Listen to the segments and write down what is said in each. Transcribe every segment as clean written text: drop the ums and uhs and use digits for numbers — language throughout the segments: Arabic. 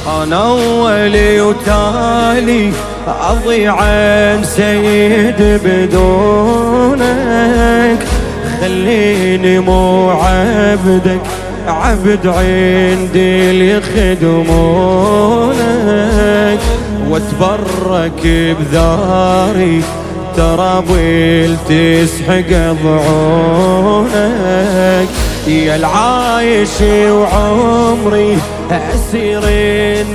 أنا أولي وتالي أضيع عن سيد بدونك، خليني مو عبدك، عبد عندي اللي يخدمونك، واتبرك بذاري ترابيل تسحق ضعونك، يا العايش وعمري أسير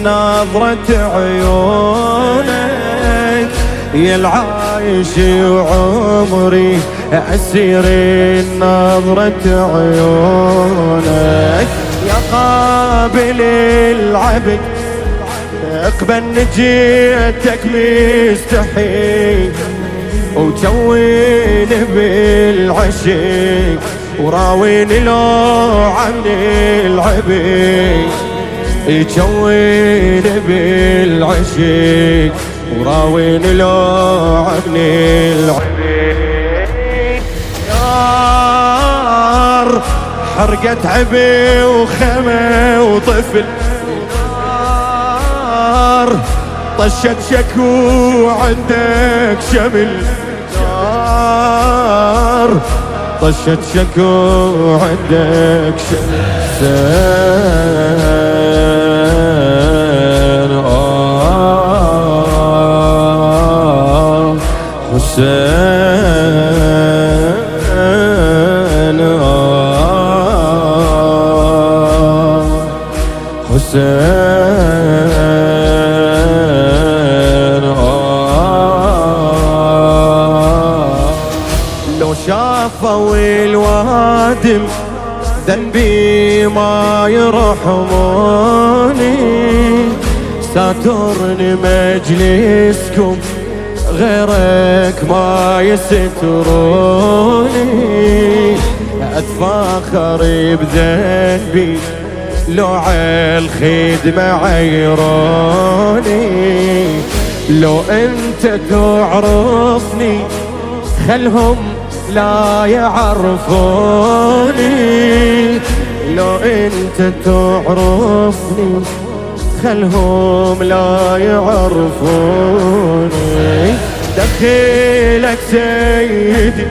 نظرة عيونك، يا العايش وعمري أسير نظرة عيونك، يا قابل العبد اقبل نجيتك مستحيل، وجوين بالعشق وراويني لو عن العبيد، يجوين بالعشق وراويني لو عن العبيد، نار حرقت عبي وخمى وطفل، نار طشت شكو عندك شمل، نار طشت شكو عندك حسين، حسين حسين، لو شافوا الوادم ذنبي ما يرحموني، ساترني مجلسكم غيرك ما يستروني، أتفاخر بذنبي لو عالخدمة عيروني، لو انت تعرفني خلهم لا يعرفوني، لو انت تعرفني خلهم لا يعرفوني، دخيلك سيدي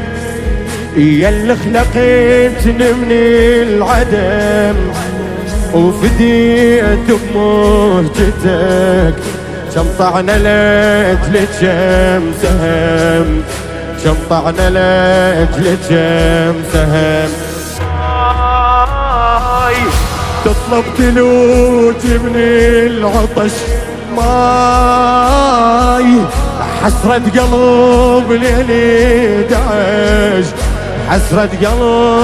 يا اللي خلقتني من العدم، وفديت بمهجتك كم طعنة لأجل كم سهم، كم طعنة لأجل كم سهم، تطلب تلوج من العطش ماي، حسرة قلب ليلي دعش، حسرة قلب